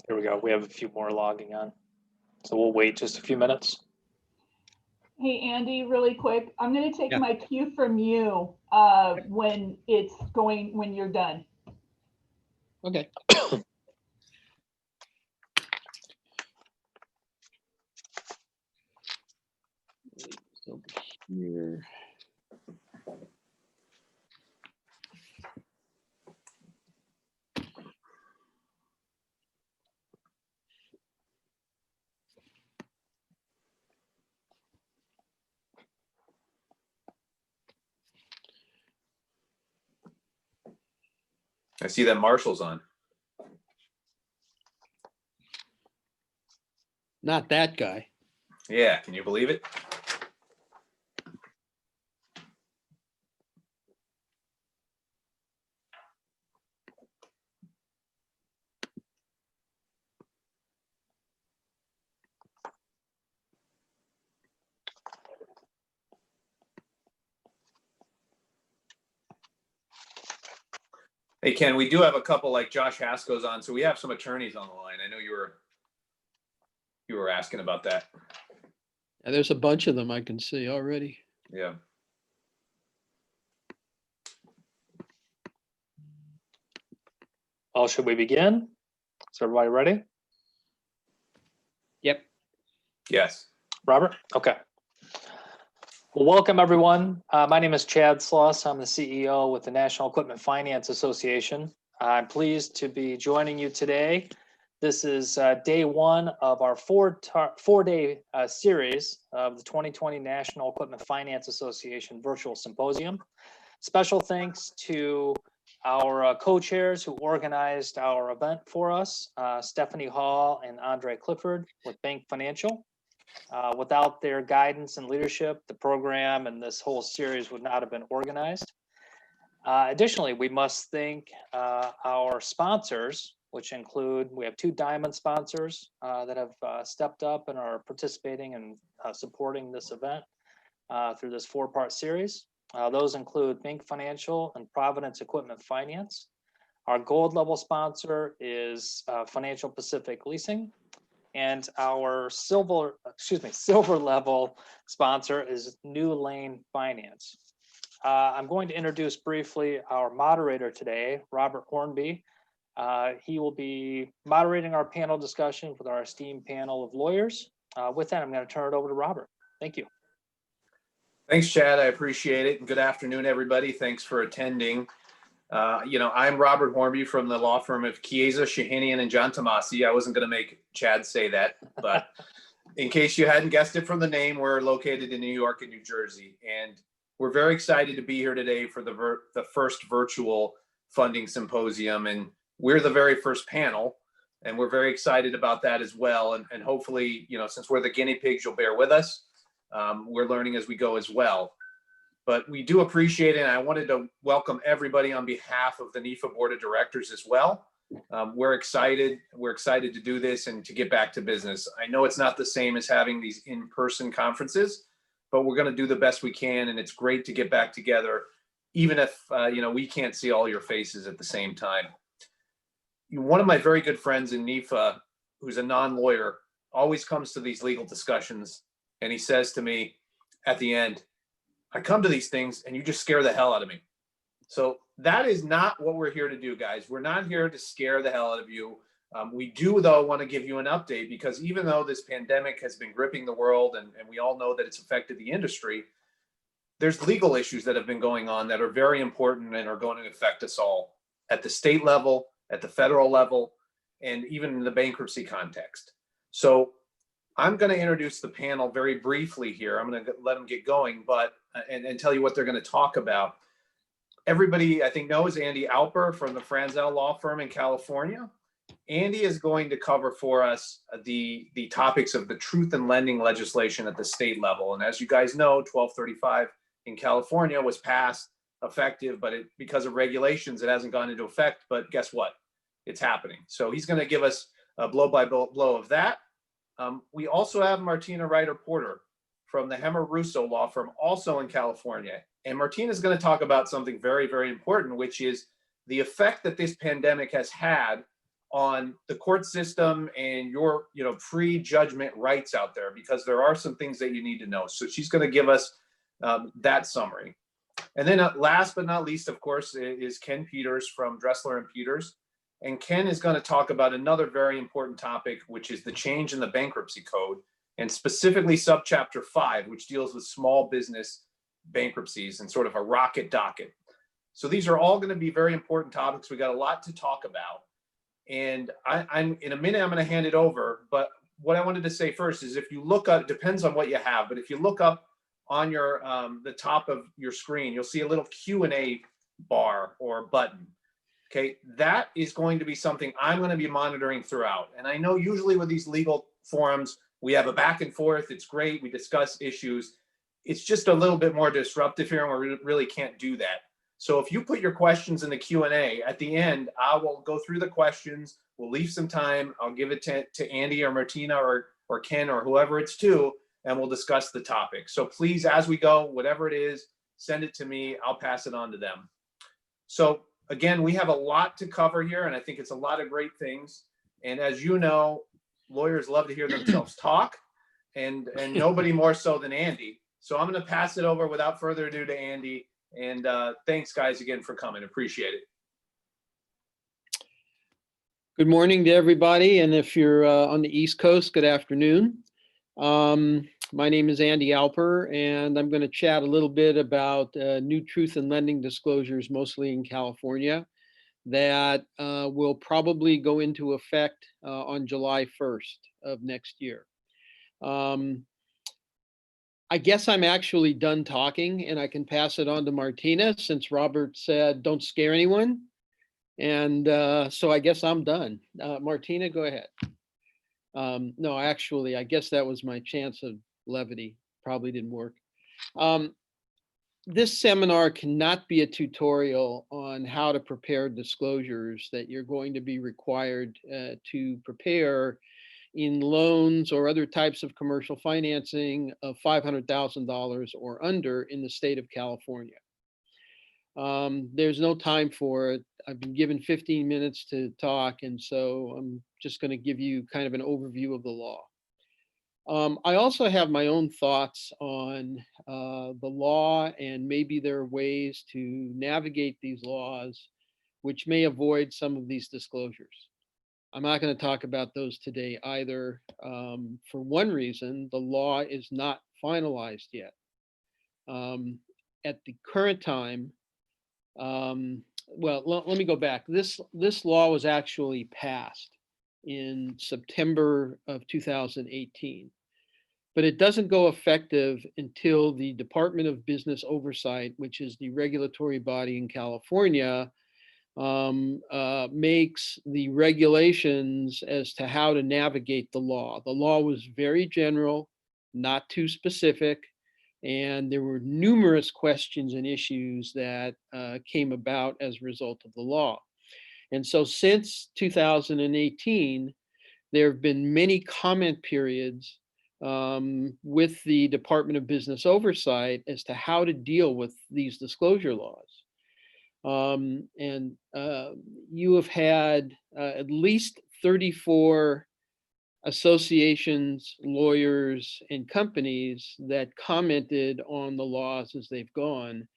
Here we go. We have a few more logging on. So we'll wait just a few minutes. Hey, Andy, really quick, I'm going to take my cue from you when you're done. Okay. Over here. I see that Marshall's on. Not that guy. Yeah, can you believe it? Hey, Ken, we do have a couple like Josh Haskell's on, so we have some attorneys on the line. I know you were asking about that. Yeah, there's a bunch of them I can see already. Yeah. Well, should we begin? Is everybody ready? Yep. Yes. Robert? Okay. Well, welcome everyone. My name is Chad Sloss. I'm the CEO with the National Equipment Finance Association. I'm pleased to be joining you today. This is day one of our four-day series of the 2020 National Equipment Finance Association Virtual Symposium. Special thanks to our co-chairs who organized our event for us, Stephanie Hall and Andre Clifford with Bank Financial. Without their guidance and leadership, the program and this whole series would not have been organized. Additionally, we must thank our sponsors, which include, we have two diamond sponsors that have stepped up and are participating and supporting this event through this four-part series. Those include Bank Financial and Providence Equipment Finance. Our gold level sponsor is Financial Pacific Leasing. And our silver level sponsor is New Lane Finance. I'm going to introduce briefly our moderator today, Robert Hornby. He will be moderating our panel discussion with our esteemed panel of lawyers. With that, I'm going to turn it over to Robert. Thank you. Thanks, Chad. I appreciate it. And good afternoon, everybody. Thanks for attending. I'm Robert Hornby from the law firm of Chiesa, Shahinian, and John Tomasi. I wasn't going to make Chad say that, but in case you hadn't guessed it from the name, we're located in New York and New Jersey. And we're very excited to be here today for the first virtual funding symposium. And we're the very first panel, and we're very excited about that as well. And hopefully, since we're the guinea pigs, you'll bear with us. We're learning as we go as well. But we do appreciate it, and I wanted to welcome everybody on behalf of the NEFA Board of Directors as well. We're excited. We're excited to do this and to get back to business. I know it's not the same as having these in-person conferences, but we're going to do the best we can, and it's great to get back together, even if we can't see all your faces at the same time. One of my very good friends in NEFA, who's a non-lawyer, always comes to these legal discussions, and he says to me at the end, I come to these things and you just scare the hell out of me. So that is not what we're here to do, guys. We're not here to scare the hell out of you. We do, though, want to give you an update, because even though this pandemic has been gripping the world and we all know that it's affected the industry, there's legal issues that have been going on that are very important and are going to affect us all at the state level, at the federal level, and even in the bankruptcy context. So I'm going to introduce the panel very briefly here. I'm going to let them get going, but and tell you what they're going to talk about. Everybody, I think, knows Andy Alper from the Franzel Law Firm in California. Andy is going to cover for us the topics of the truth in lending legislation at the state level. And as you guys know, 1235 in California was passed, effective, but because of regulations, it hasn't gone into effect. But guess what? It's happening. So he's going to give us a blow-by-blow of that. We also have Martina Ryder-Porter from the Hemmer Russo Law Firm, also in California. And Martina is going to talk about something very, very important, which is the effect that this pandemic has had on the court system and your, pre-judgment rights out there, because there are some things that you need to know. So she's going to give us that summary. And then last but not least, of course, is Ken Peters from Dressler and Peters. And Ken is going to talk about another very important topic, which is the change in the bankruptcy code, and specifically subchapter 5, which deals with small business bankruptcies and sort of a rocket docket. So these are all going to be very important topics. We got a lot to talk about. And I'm in a minute, I'm going to hand it over. But what I wanted to say first is, if you look up, it depends on what you have, but if you look up on your the top of your screen, you'll see a little Q&A bar or button. Okay, that is going to be something I'm going to be monitoring throughout. And I know usually with these legal forums, we have a back and forth. It's great. We discuss issues. It's just a little bit more disruptive here, and we really can't do that. So if you put your questions in the Q&A, at the end, I will go through the questions. We'll leave some time. I'll give it to Andy or Martina or Ken or whoever it's to, and we'll discuss the topic. So please, as we go, whatever it is, send it to me. I'll pass it on to them. So again, we have a lot to cover here, and I think it's a lot of great things. And as you know, lawyers love to hear themselves talk, and nobody more so than Andy. So I'm going to pass it over without further ado to Andy. And thanks, guys, again for coming. Appreciate it. Good morning to everybody. And if you're on the East Coast, good afternoon. My name is Andy Alper, and I'm going to chat a little bit about new truth in lending disclosures, mostly in California, that will probably go into effect on July 1st of next year. I guess I'm actually done talking, and I can pass it on to Martina, since Robert said, don't scare anyone. And so I guess I'm done. Martina, go ahead. No, actually, I guess that was my chance of levity. Probably didn't work. This seminar cannot be a tutorial on how to prepare disclosures that you're going to be required to prepare in loans or other types of commercial financing of $500,000 or under in the state of California. There's no time for it. I've been given 15 minutes to talk, and so I'm just going to give you kind of an overview of the law. I also have my own thoughts on the law, and maybe there are ways to navigate these laws which may avoid some of these disclosures. I'm not going to talk about those today either. For one reason, the law is not finalized yet. At the current time, well, let me go back. This law was actually passed in September of 2018, but it doesn't go effective until the Department of Business Oversight, which is the regulatory body in California, makes the regulations as to how to navigate the law. The law was very general, not too specific, and there were numerous questions and issues that came about as a result of the law. And so since 2018, there have been many comment periods with the Department of Business Oversight as to how to deal with these disclosure laws. You have had at least 34 associations, lawyers, and companies that commented on the laws as they've gone,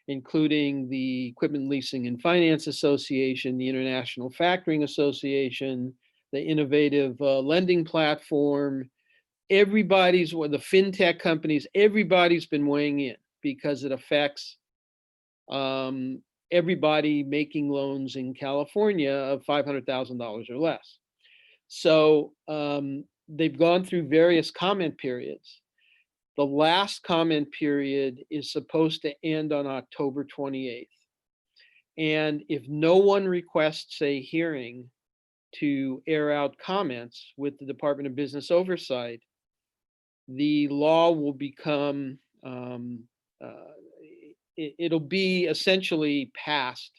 including the Equipment Leasing and Finance Association, the International Factoring Association, the Innovative Lending Platform. Everybody's, the fintech companies, everybody's been weighing in because it affects everybody making loans in California of $500,000 or less. So they've gone through various comment periods. The last comment period is supposed to end on October 28th. And if no one requests a hearing to air out comments with the Department of Business Oversight, the law will become, it'll be essentially passed,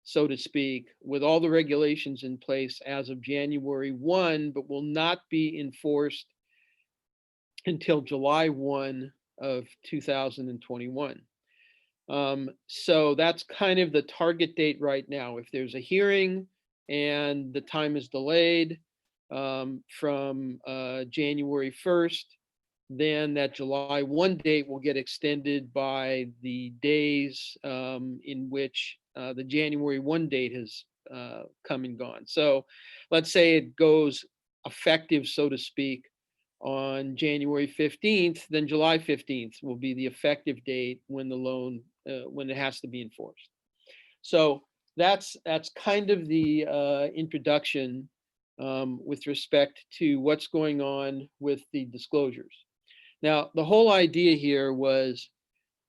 so to speak, with all the regulations in place as of January 1, but will not be enforced until July 1 of 2021. So that's kind of the target date right now. If there's a hearing, and the time is delayed from January 1st, then that July 1 date will get extended by the days in which the January 1 date has come and gone. So let's say it goes effective, so to speak, on January 15th, then July 15th will be the effective date when the loan, when it has to be enforced. So that's kind of the introduction with respect to what's going on with the disclosures. Now, the whole idea here was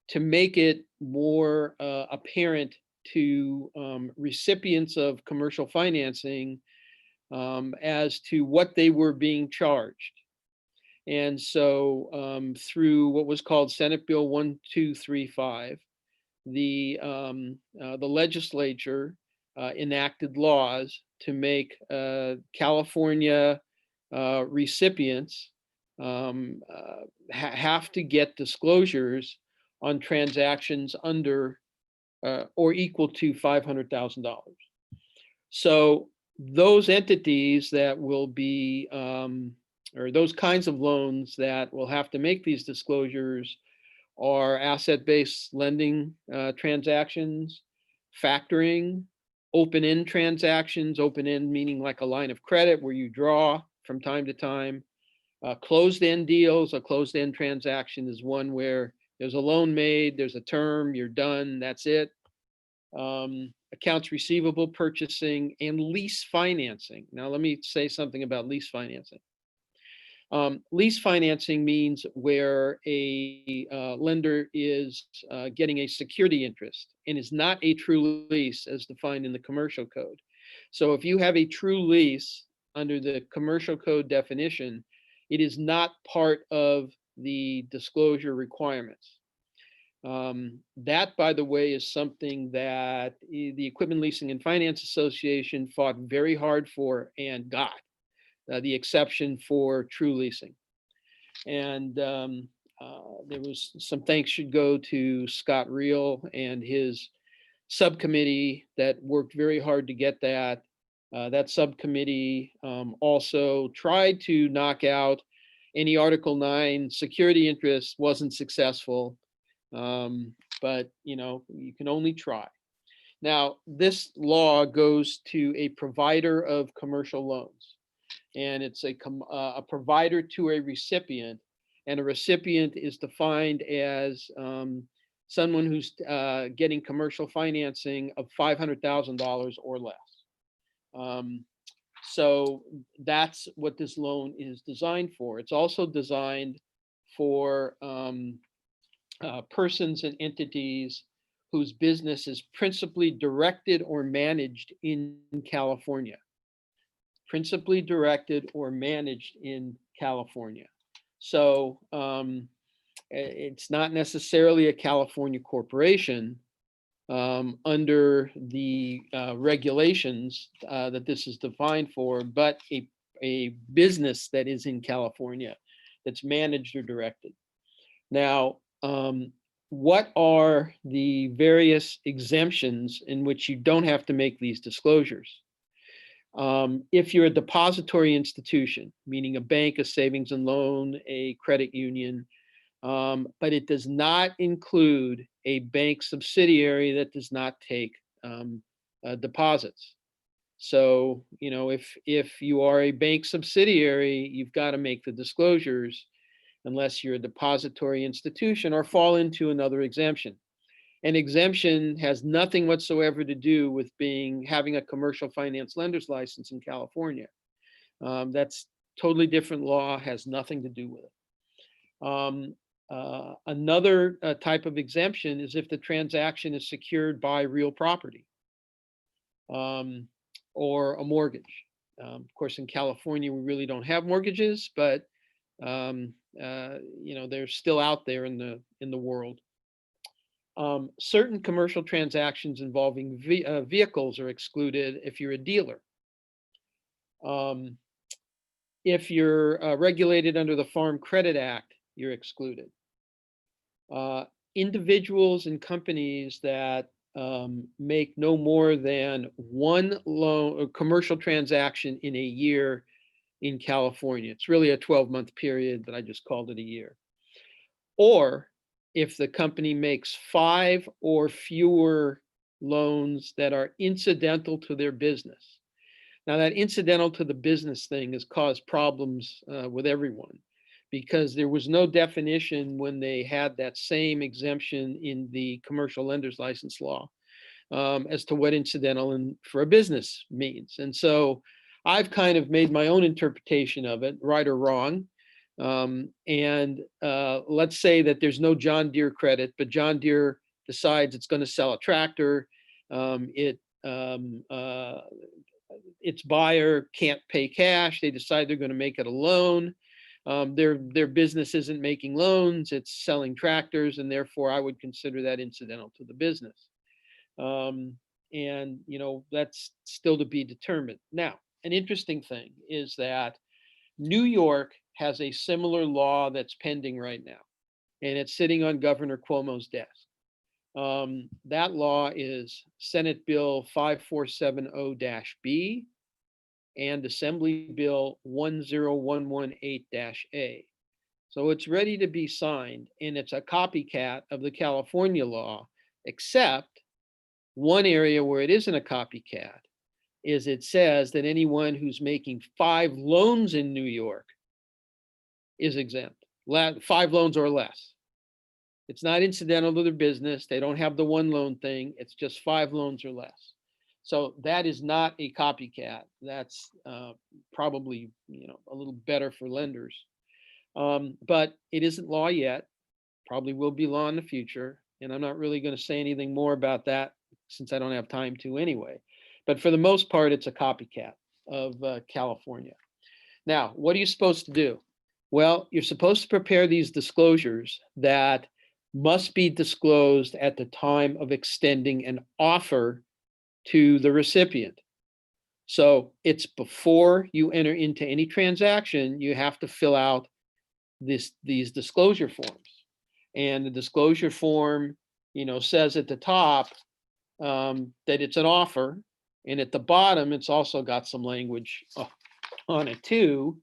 to make it more apparent to recipients of commercial financing as to what they were being charged. And so through what was called Senate Bill 1235, the legislature enacted laws to make California recipients have to get disclosures on transactions under or equal to $500,000. So those entities that will be, or those kinds of loans that will have to make these disclosures are asset-based lending transactions, factoring, open-end transactions, open-end meaning like a line of credit where you draw from time to time. Closed-end deals, a closed-end transaction is one where there's a loan made, there's a term, you're done, that's it. Accounts receivable purchasing and lease financing. Now, let me say something about lease financing. Lease financing means where a lender is getting a security interest and is not a true lease as defined in the commercial code. So if you have a true lease under the commercial code definition, it is not part of the disclosure requirements. That, by the way, is something that the Equipment Leasing and Finance Association fought very hard for and got. The exception for true leasing. And there was some thanks should go to Scott Reel and his subcommittee that worked very hard to get that. That subcommittee also tried to knock out any Article 9 security interest, wasn't successful, but you can only try. Now, this law goes to a provider of commercial loans. And it's a provider to a recipient, and a recipient is defined as someone who's getting commercial financing of $500,000 or less. So that's what this loan is designed for. It's also designed for persons and entities whose business is principally directed or managed in California. Principally directed or managed in California. So it's not necessarily a California corporation under the regulations that this is defined for, but a business that is in California that's managed or directed. Now, what are the various exemptions in which you don't have to make these disclosures? If you're a depository institution, meaning a bank, a savings and loan, a credit union, but it does not include a bank subsidiary that does not take deposits. So, if you are a bank subsidiary, you've got to make the disclosures unless you're a depository institution or fall into another exemption. An exemption has nothing whatsoever to do with having a commercial finance lender's license in California. That's totally different law, has nothing to do with it. Another type of exemption is if the transaction is secured by real property or a mortgage. Of course, in California, we really don't have mortgages, but they're still out there in the world. Certain commercial transactions involving vehicles are excluded if you're a dealer. If you're regulated under the Farm Credit Act, you're excluded. Individuals and companies that make no more than one loan or commercial transaction in a year in California. It's really a 12-month period, but I just called it a year. Or if the company makes 5 or fewer loans that are incidental to their business. Now, that incidental to the business thing has caused problems with everyone, because there was no definition when they had that same exemption in the commercial lender's license law as to what incidental and for a business means. And so I've kind of made my own interpretation of it, right or wrong. Let's say that there's no John Deere credit, but John Deere decides it's going to sell a tractor. Its buyer can't pay cash. They decide they're going to make it a loan. Their business isn't making loans, it's selling tractors, and therefore I would consider that incidental to the business. That's still to be determined. Now, an interesting thing is that New York has a similar law that's pending right now, and it's sitting on Governor Cuomo's desk. That law is Senate Bill 5470-B and Assembly Bill 10118-A. So it's ready to be signed, and it's a copycat of the California law, except one area where it isn't a copycat is it says that anyone who's making 5 loans in New York is exempt, 5 loans or less. It's not incidental to their business. They don't have the 1 loan thing. It's just 5 loans or less. So that is not a copycat. That's probably a little better for lenders. But it isn't law yet. Probably will be law in the future. And I'm not really going to say anything more about that since I don't have time to anyway. But for the most part, it's a copycat of California. Now, what are you supposed to do? Well, you're supposed to prepare these disclosures that must be disclosed at the time of extending an offer to the recipient. So it's before you enter into any transaction, you have to fill out these disclosure forms. And the disclosure form, says at the top that it's an offer. And at the bottom, it's also got some language on it too.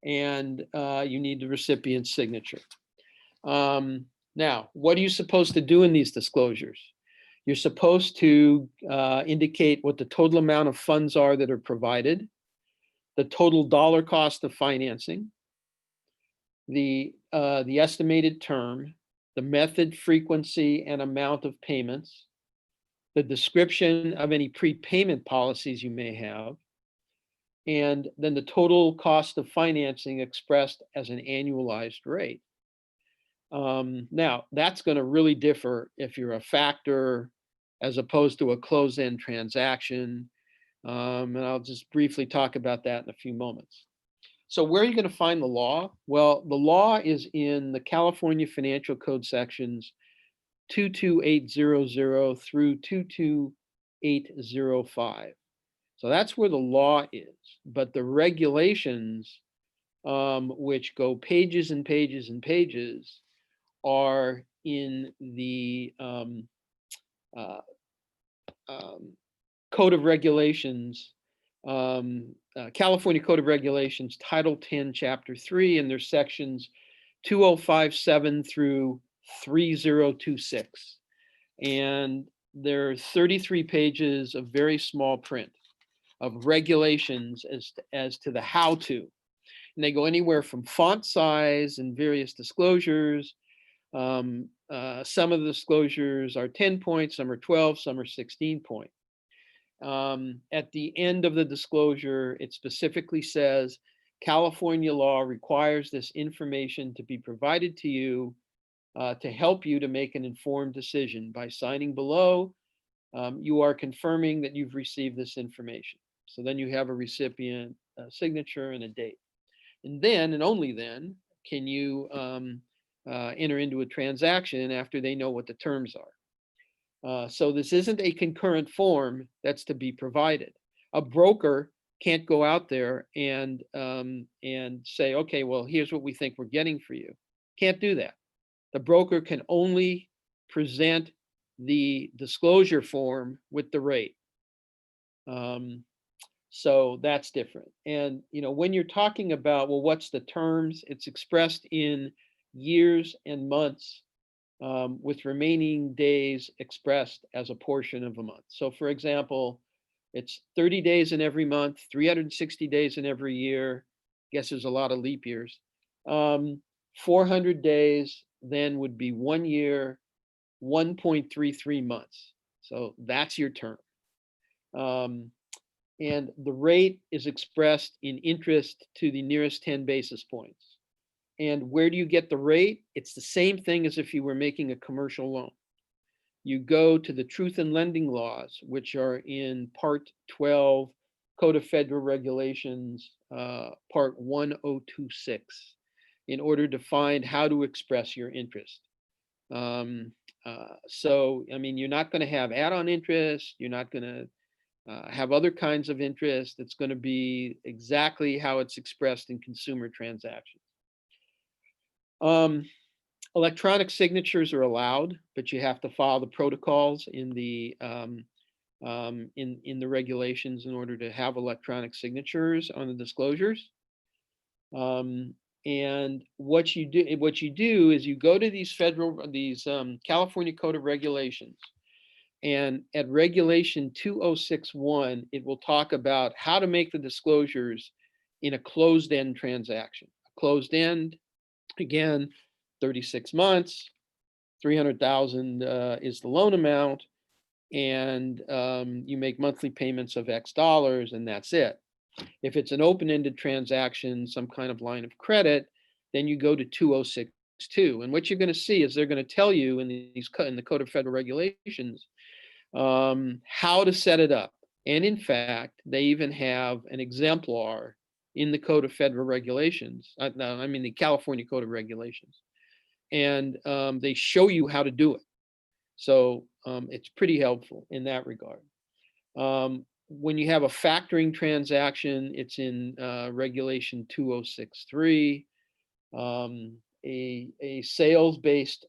And you need the recipient's signature. Now, what are you supposed to do in these disclosures? You're supposed to indicate what the total amount of funds are that are provided, the total dollar cost of financing, the estimated term, the method, frequency, and amount of payments, the description of any prepayment policies you may have, and then the total cost of financing expressed as an annualized rate. Now, that's going to really differ if you're a factor as opposed to a closed-end transaction. And I'll just briefly talk about that in a few moments. So where are you going to find the law? Well, the law is in the California Financial Code sections 22800 through 22805. So that's where the law is. But the regulations, which go pages and pages and pages, are in the Code of Regulations, California Code of Regulations, Title 10, Chapter 3, and there's sections 2057 through 3026. And there are 33 pages of very small print of regulations as to the how-to. And they go anywhere from font size and various disclosures. Some of the disclosures are 10 points, some are 12, some are 16 points. At the end of the disclosure, it specifically says, California law requires this information to be provided to you to help you to make an informed decision. By signing below, you are confirming that you've received this information. So then you have a recipient signature and a date. And then, and only then, can you enter into a transaction after they know what the terms are. So this isn't a concurrent form that's to be provided. A broker can't go out there and say, okay, well, here's what we think we're getting for you. Can't do that. The broker can only present the disclosure form with the rate. So that's different. And, when you're talking about, well, what's the terms? It's expressed in years and months, with remaining days expressed as a portion of a month. So for example, it's 30 days in every month, 360 days in every year. Guess there's a lot of leap years. 400 days then would be 1 year, 1.33 months. So that's your term. And the rate is expressed in interest to the nearest 10 basis points. And where do you get the rate? It's the same thing as if you were making a commercial loan. You go to the Truth in Lending laws, which are in Part 12, Code of Federal Regulations, Part 1026, in order to find how to express your interest. So, you're not going to have add-on interest. You're not going to have other kinds of interest. It's going to be exactly how it's expressed in consumer transactions. Electronic signatures are allowed, but you have to follow the protocols in the regulations in order to have electronic signatures on the disclosures. And what you do is you go to these California Code of Regulations, and at Regulation 2061, it will talk about how to make the disclosures in a closed-end transaction. A closed end, again, 36 months, 300,000 is the loan amount, and you make monthly payments of X dollars, and that's it. If it's an open-ended transaction, some kind of line of credit, then you go to 2062. And what you're going to see is they're going to tell you in the Code of Federal Regulations how to set it up. And in fact, they even have an exemplar in the Code of Federal Regulations. The California Code of Regulations. And they show you how to do it. So it's pretty helpful in that regard. When you have a factoring transaction, it's in Regulation 2063. A sales-based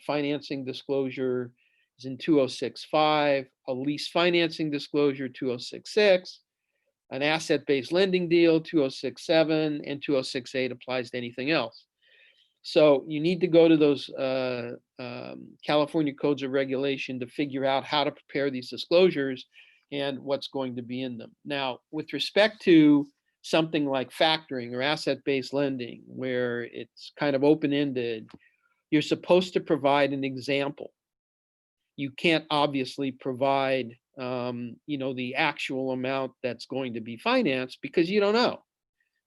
financing disclosure is in 2065. A lease financing disclosure, 2066. An asset-based lending deal, 2067, and 2068 applies to anything else. So you need to go to those California codes of regulation to figure out how to prepare these disclosures and what's going to be in them. Now, with respect to something like factoring or asset-based lending, where it's kind of open-ended, you're supposed to provide an example. You can't obviously provide, the actual amount that's going to be financed because you don't know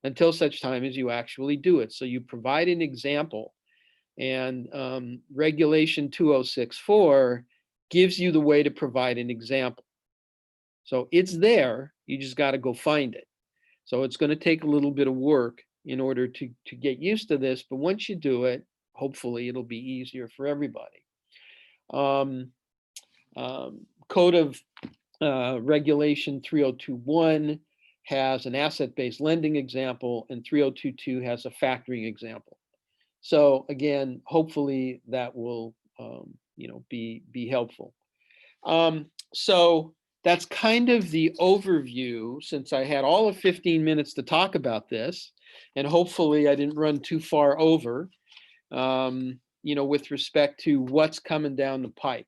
until such time as you actually do it. So you provide an example, and Regulation 2064 gives you the way to provide an example. So it's there, you just got to go find it. So it's going to take a little bit of work in order to get used to this, but once you do it, hopefully it'll be easier for everybody. Code of Regulation 3021 has an asset-based lending example, and 3022 has a factoring example. So again, hopefully that will be helpful. So that's kind of the overview, since I had all of 15 minutes to talk about this, and hopefully I didn't run too far over, with respect to what's coming down the pipe.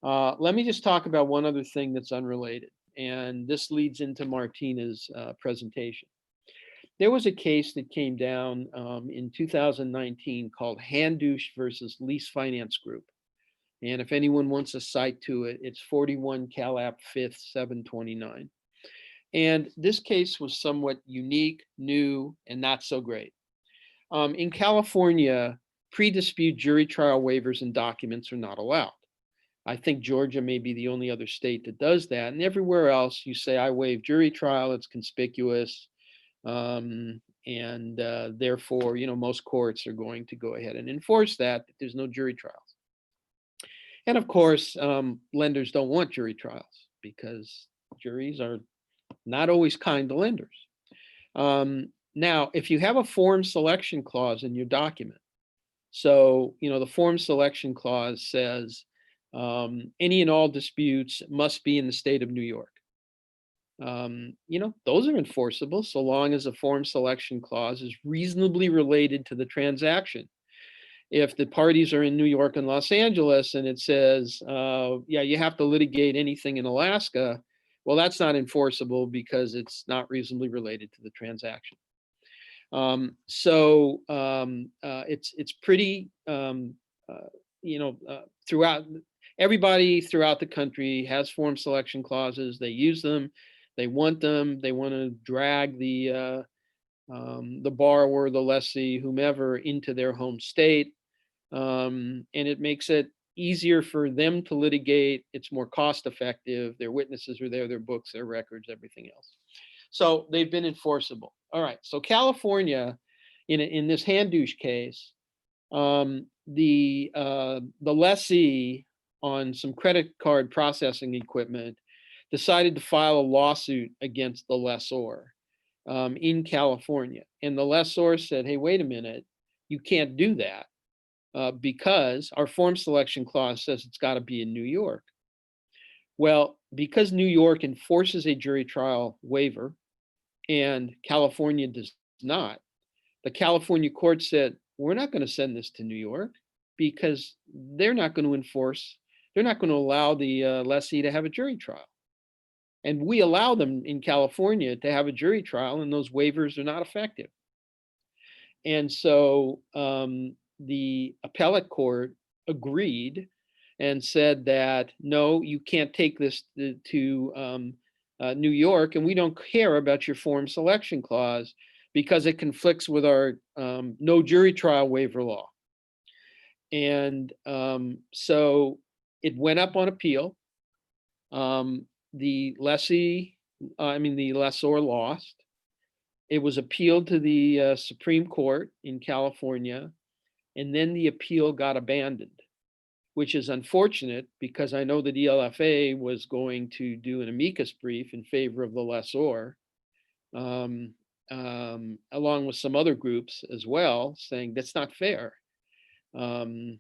Let me just talk about one other thing that's unrelated, and this leads into Martina's presentation. There was a case that came down in 2019 called Handouche versus Lease Finance Group. And if anyone wants a cite to it, it's 41 Calap 5th 729. And this case was somewhat unique, new, and not so great. In California, pre-dispute jury trial waivers and documents are not allowed. I think Georgia may be the only other state that does that. And everywhere else, you say, I waive jury trial, it's conspicuous. And therefore, most courts are going to go ahead and enforce that, but there's no jury trials. And of course, lenders don't want jury trials because juries are not always kind to lenders. Now, if you have a form selection clause in your document, so, the form selection clause says Any and all disputes must be in the state of New York. Those are enforceable so long as a form selection clause is reasonably related to the transaction. If the parties are in New York and Los Angeles and it says, yeah, you have to litigate anything in Alaska, well, that's not enforceable because it's not reasonably related to the transaction. It's pretty, throughout, everybody throughout the country has form selection clauses. They use them. They want them. They want to drag the borrower, the lessee, whomever, into their home state. And it makes it easier for them to litigate. It's more cost effective. Their witnesses are there, their books, their records, everything else. So they've been enforceable. All right. So California, in this Handouche case, the lessee on some credit card processing equipment decided to file a lawsuit against the lessor in California. And the lessor said, hey, wait a minute, you can't do that because our form selection clause says it's got to be in New York. Well, because New York enforces a jury trial waiver and California does not, the California court said, we're not going to send this to New York because they're not going to enforce, they're not going to allow the lessee to have a jury trial. And we allow them in California to have a jury trial, and those waivers are not effective. And so the appellate court agreed and said that, no, you can't take this to New York, and we don't care about your form selection clause because it conflicts with our no jury trial waiver law. And so it went up on appeal. The lessor lost. It was appealed to the Supreme Court in California, and then the appeal got abandoned, which is unfortunate because I know the DLFA was going to do an amicus brief in favor of the lessor, along with some other groups as well, saying that's not fair. Anyway,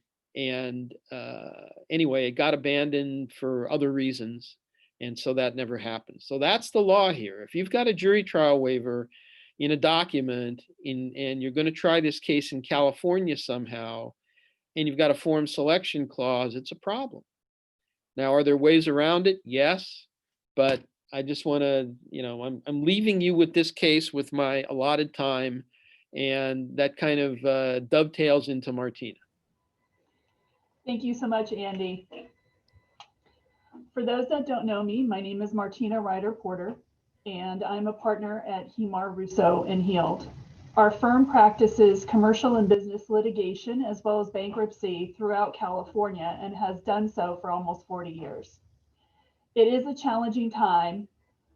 it got abandoned for other reasons. And so that never happened. So that's the law here. If you've got a jury trial waiver in a document and you're going to try this case in California somehow, and you've got a form selection clause, it's a problem. Now, are there ways around it? Yes, but I just want to, I'm leaving you with this case with my allotted time, and that kind of dovetails into Martina. Thank you so much, Andy. For those that don't know me, my name is Martina Ryder Porter, and I'm a partner at Hemar Russo and Heald. Our firm practices commercial and business litigation as well as bankruptcy throughout California and has done so for almost 40 years. It is a challenging time,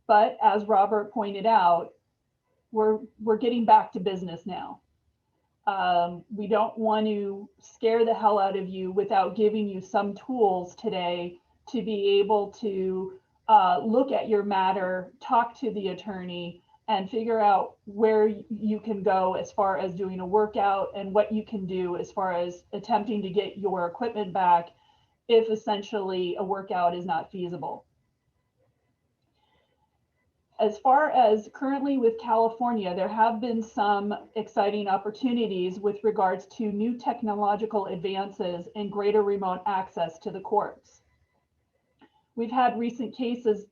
but as Robert pointed out, we're getting back to business now. We don't want to scare the hell out of you without giving you some tools today to be able to look at your matter, talk to the attorney, and figure out where you can go as far as doing a workout and what you can do as far as attempting to get your equipment back if essentially a workout is not feasible. As far as currently with California, there have been some exciting opportunities with regards to new technological advances and greater remote access to the courts. We've had recent cases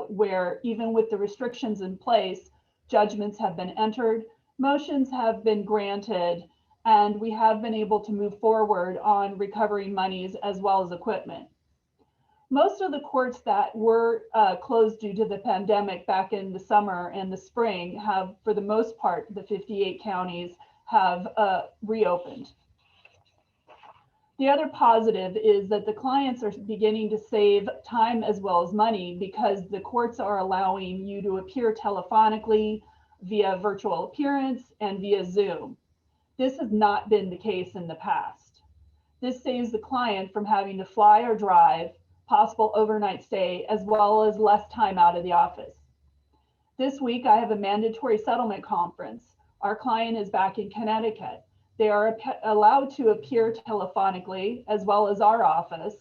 where even with the restrictions in place, judgments have been entered, motions have been granted, and we have been able to move forward on recovering monies as well as equipment. Most of the courts that were closed due to the pandemic back in the summer and the spring have, for the most part, the 58 counties have reopened. The other positive is that the clients are beginning to save time as well as money because the courts are allowing you to appear telephonically, via virtual appearance, and via Zoom. This has not been the case in the past. This saves the client from having to fly or drive, possible overnight stay, as well as less time out of the office. This week, I have a mandatory settlement conference. Our client is back in Connecticut. They are allowed to appear telephonically as well as our office,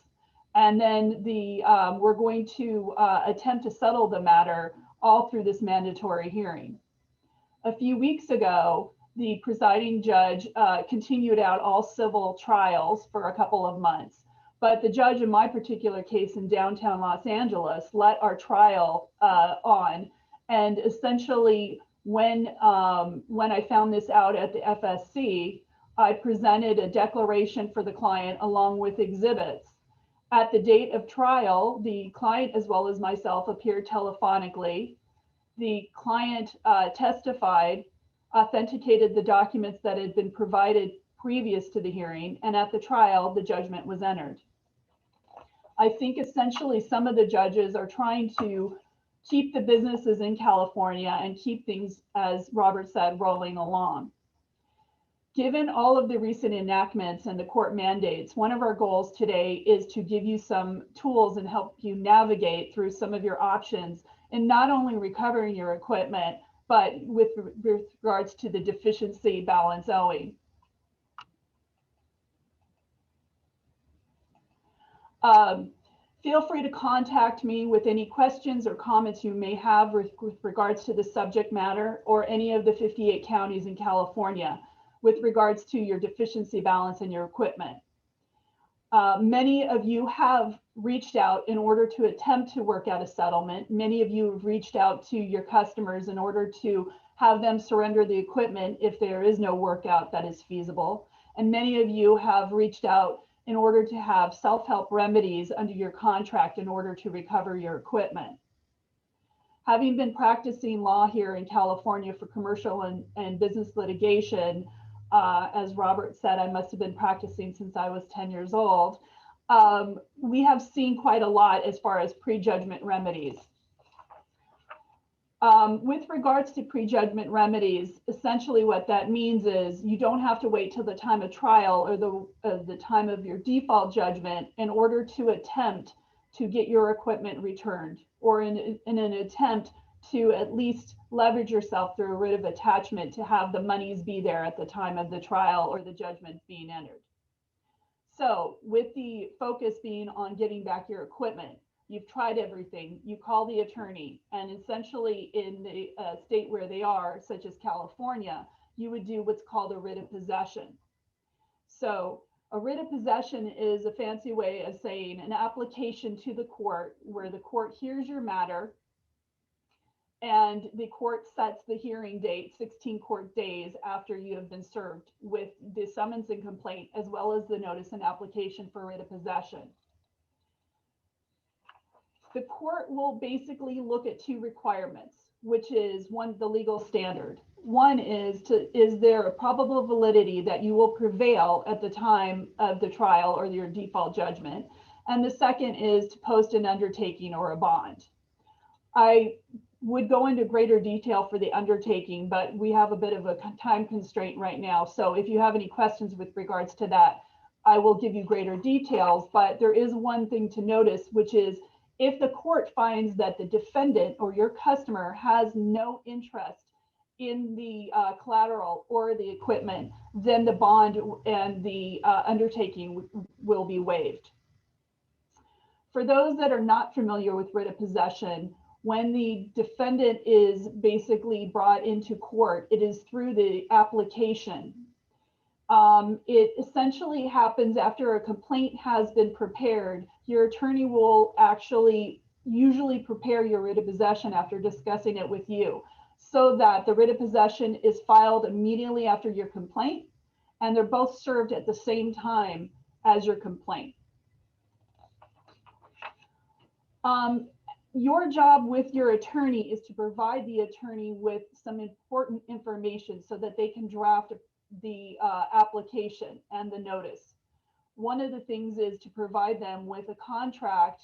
And then we're going to attempt to settle the matter all through this mandatory hearing. A few weeks ago, the presiding judge continued out all civil trials for a couple of months. But the judge in my particular case in downtown Los Angeles let our trial on. And essentially, when I found this out at the FSC, I presented a declaration for the client along with exhibits. At the date of trial, the client as well as myself appeared telephonically. The client testified, authenticated the documents that had been provided previous to the hearing, and at the trial, the judgment was entered. I think essentially some of the judges are trying to keep the businesses in California and keep things, as Robert said, rolling along. Given all of the recent enactments and the court mandates, one of our goals today is to give you some tools and help you navigate through some of your options in not only recovering your equipment, but with regards to the deficiency balance owing. Feel free to contact me with any questions or comments you may have with regards to the subject matter or any of the 58 counties in California with regards to your deficiency balance in your equipment. Many of you have reached out in order to attempt to work out a settlement. Many of you have reached out to your customers in order to have them surrender the equipment if there is no workout that is feasible. And many of you have reached out in order to have self-help remedies under your contract in order to recover your equipment. Having been practicing law here in California for commercial and business litigation, as Robert said, I must have been practicing since I was 10 years old. We have seen quite a lot as far as prejudgment remedies. With regards to prejudgment remedies, essentially what that means is you don't have to wait till the time of trial or the time of your default judgment in order to attempt to get your equipment returned, or in an attempt to at least leverage yourself through a writ of attachment to have the monies be there at the time of the trial or the judgment being entered. So with the focus being on getting back your equipment, you've tried everything, you call the attorney, and essentially in the state where they are, such as California, you would do what's called a writ of possession. So a writ of possession is a fancy way of saying an application to the court where the court hears your matter and the court sets the hearing date 16 court days after you have been served with the summons and complaint, as well as the notice and application for writ of possession. The court will basically look at two requirements, which is one, the legal standard. One is there a probable validity that you will prevail at the time of the trial or your default judgment? And the second is to post an undertaking or a bond. I would go into greater detail for the undertaking, but we have a bit of a time constraint right now. So if you have any questions with regards to that, I will give you greater details. But there is one thing to notice, which is if the court finds that the defendant or your customer has no interest in the collateral or the equipment, then the bond and the undertaking will be waived. For those that are not familiar with writ of possession, when the defendant is basically brought into court, it is through the application. It essentially happens after a complaint has been prepared. Your attorney will actually usually prepare your writ of possession after discussing it with you, so that the writ of possession is filed immediately after your complaint, and they're both served at the same time as your complaint. Your job with your attorney is to provide the attorney with some important information so that they can draft the application and the notice. One of the things is to provide them with a contract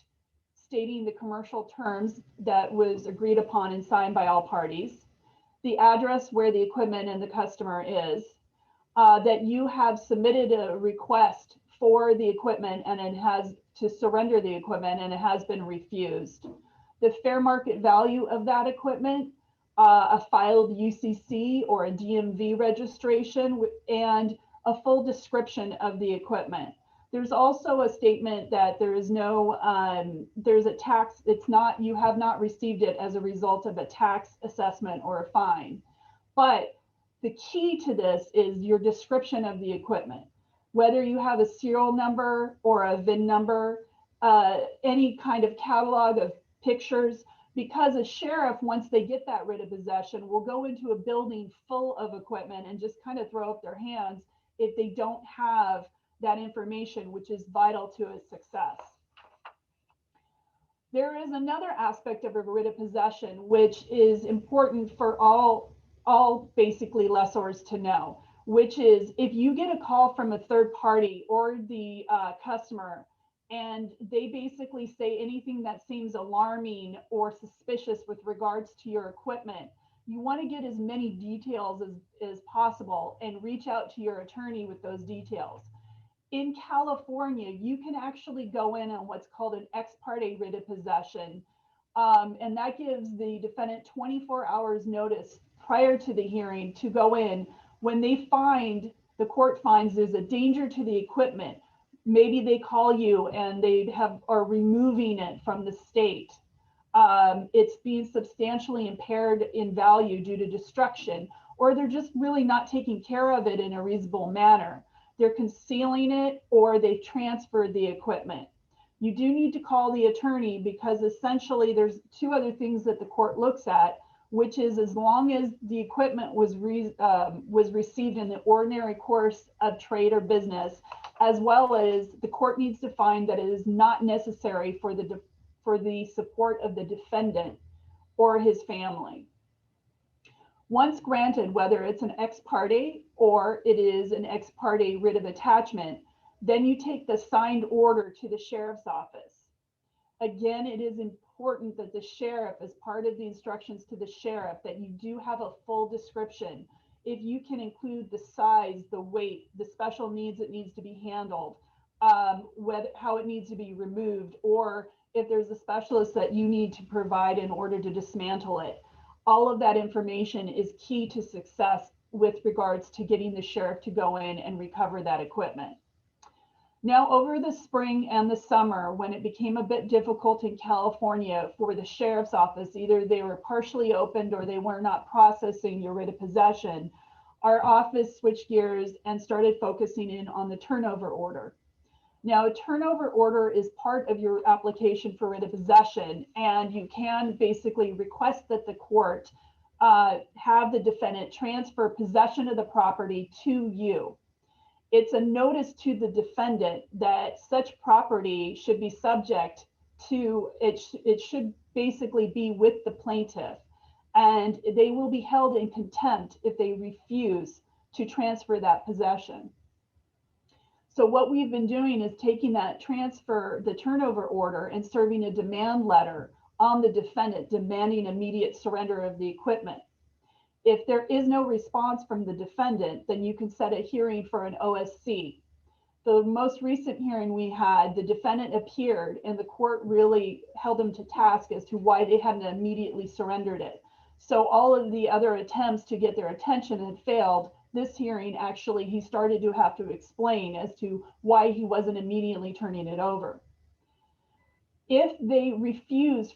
stating the commercial terms that was agreed upon and signed by all parties, the address where the equipment and the customer is, that you have submitted a request for the equipment and it has to surrender the equipment and it has been refused. The fair market value of that equipment, a filed UCC or a DMV registration, and a full description of the equipment. There's also a statement that there is no, there's a tax, it's not, you have not received it as a result of a tax assessment or a fine. But the key to this is your description of the equipment. Whether you have a serial number or a VIN number, any kind of catalog of pictures, because a sheriff, once they get that writ of possession, will go into a building full of equipment and just kind of throw up their hands if they don't have that information, which is vital to its success. There is another aspect of a writ of possession, which is important for all basically lessors to know, which is if you get a call from a third party or the customer, and they basically say anything that seems alarming or suspicious with regards to your equipment, you want to get as many details as possible and reach out to your attorney with those details. In California, you can actually go in on what's called an ex parte writ of possession. And that gives the defendant 24 hours notice prior to the hearing to go in when they find, the court finds there's a danger to the equipment. Maybe they call you and they are removing it from the state. It's being substantially impaired in value due to destruction, or they're just really not taking care of it in a reasonable manner. They're concealing it, or they've transferred the equipment. You do need to call the attorney, because essentially there's two other things that the court looks at, which is as long as the equipment was received in the ordinary course of trade or business, as well as the court needs to find that it is not necessary for the support of the defendant or his family. Once granted, whether it's an ex parte or it is an ex parte writ of attachment, then you take the signed order to the sheriff's office. Again, it is important that the sheriff, as part of the instructions to the sheriff, that you do have a full description. If you can include the size, the weight, the special needs it needs to be handled, how it needs to be removed, or if there's a specialist that you need to provide in order to dismantle it. All of that information is key to success with regards to getting the sheriff to go in and recover that equipment. Now, over the spring and the summer, when it became a bit difficult in California for the sheriff's office, either they were partially opened or they were not processing your writ of possession, our office switched gears and started focusing in on the turnover order. Now, a turnover order is part of your application for writ of possession, and you can basically request that the court have the defendant transfer possession of the property to you. It's a notice to the defendant that such property should be subject to, it should basically be with the plaintiff, and they will be held in contempt if they refuse to transfer that possession. So what we've been doing is taking that transfer, the turnover order, and serving a demand letter on the defendant demanding immediate surrender of the equipment. If there is no response from the defendant, then you can set a hearing for an OSC. The most recent hearing we had, the defendant appeared and the court really held him to task as to why they hadn't immediately surrendered it. So all of the other attempts to get their attention had failed. This hearing, actually, he started to have to explain as to why he wasn't immediately turning it over. If they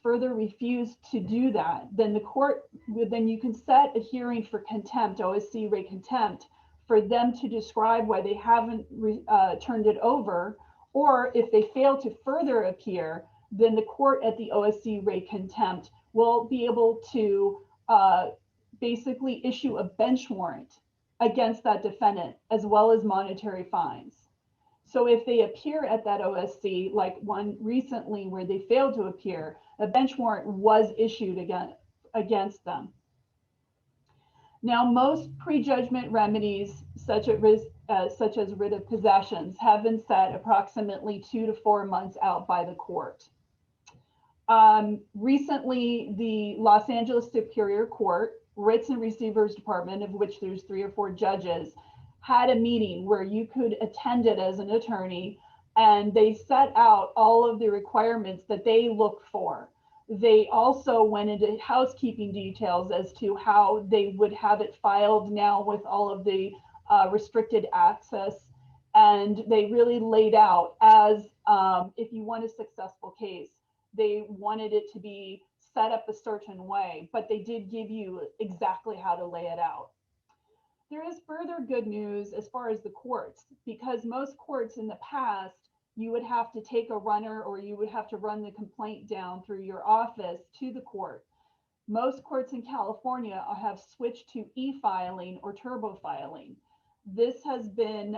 further refuse to do that, then the court, then you can set a hearing for contempt, OSC rate contempt, for them to describe why they haven't turned it over. Or if they fail to further appear, then the court at the OSC rate contempt will be able to basically issue a bench warrant against that defendant, as well as monetary fines. So if they appear at that OSC, like one recently where they failed to appear, a bench warrant was issued against them. Now, most prejudgment remedies, such as writ of possessions, have been set approximately 2 to 4 months out by the court. Recently, the Los Angeles Superior Court, Writs and Receivers Department, of which there's 3 or 4 judges, had a meeting where you could attend it as an attorney, and they set out all of the requirements that they look for. They also went into housekeeping details as to how they would have it filed now with all of the restricted access And they really laid out as if you want a successful case, they wanted it to be set up a certain way, but they did give you exactly how to lay it out. There is further good news as far as the courts, because most courts in the past, you would have to take a runner or you would have to run the complaint down through your office to the court. Most courts in California have switched to e-filing or turbo filing. This has been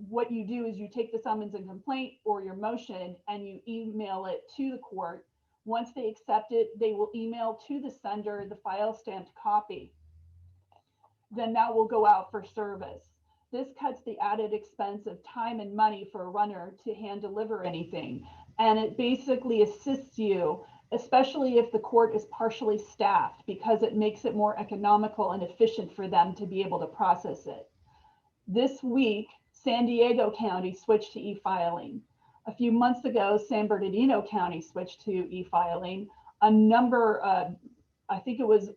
what you do is you take the summons and complaint or your motion and you email it to the court. Once they accept it, they will email to the sender the file stamped copy. Then that will go out for service. This cuts the added expense of time and money for a runner to hand deliver anything. And it basically assists you, especially if the court is partially staffed, because it makes it more economical and efficient for them to be able to process it. This week, San Diego County switched to e-filing. A few months ago, San Bernardino County switched to e-filing. A number, I think it was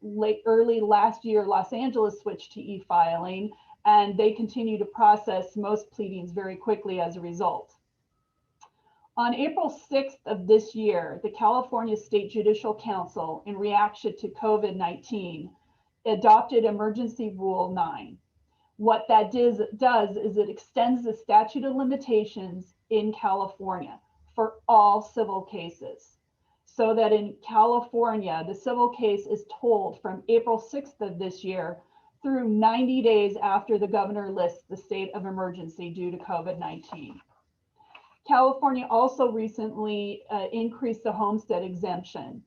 early last year, Los Angeles switched to e-filing, and they continue to process most pleadings very quickly as a result. On April 6th of this year, the California State Judicial Council, in reaction to COVID-19, adopted Emergency Rule 9. What that does is it extends the statute of limitations in California for all civil cases. So that in California, the civil case is tolled from April 6th of this year through 90 days after the governor lists the state of emergency due to COVID-19. California also recently increased the homestead exemption.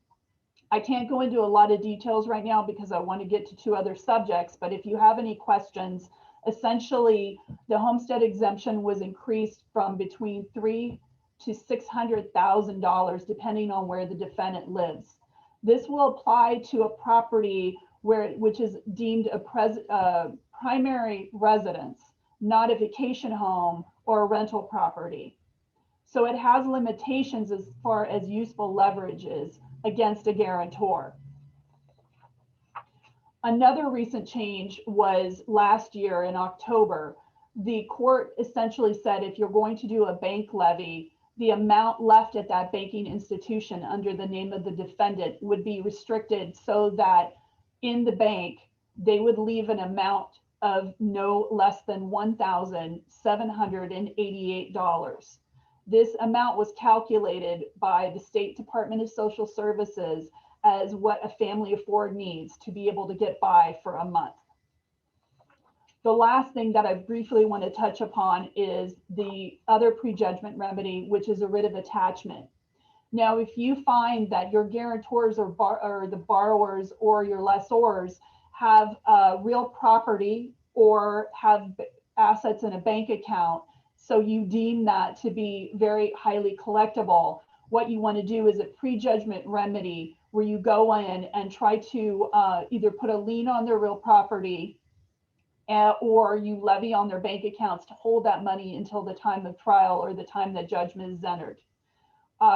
I can't go into a lot of details right now because I want to get to two other subjects, but if you have any questions, essentially the homestead exemption was increased from between $300,000 to $600,000 depending on where the defendant lives. This will apply to a property which is deemed a primary residence, not a vacation home or a rental property. So it has limitations as far as useful leverage is against a guarantor. Another recent change was last year in October. The court essentially said if you're going to do a bank levy, the amount left at that banking institution under the name of the defendant would be restricted so that in the bank, they would leave an amount of no less than $1,788. This amount was calculated by the State Department of Social Services as what a family of four needs to be able to get by for a month. The last thing that I briefly want to touch upon is the other prejudgment remedy, which is a writ of attachment. Now, if you find that your guarantors or the borrowers or your lessors have real property or have assets in a bank account, so you deem that to be very highly collectible, what you want to do is a prejudgment remedy where you go in and try to either put a lien on their real property or you levy on their bank accounts to hold that money until the time of trial or the time that judgment is entered.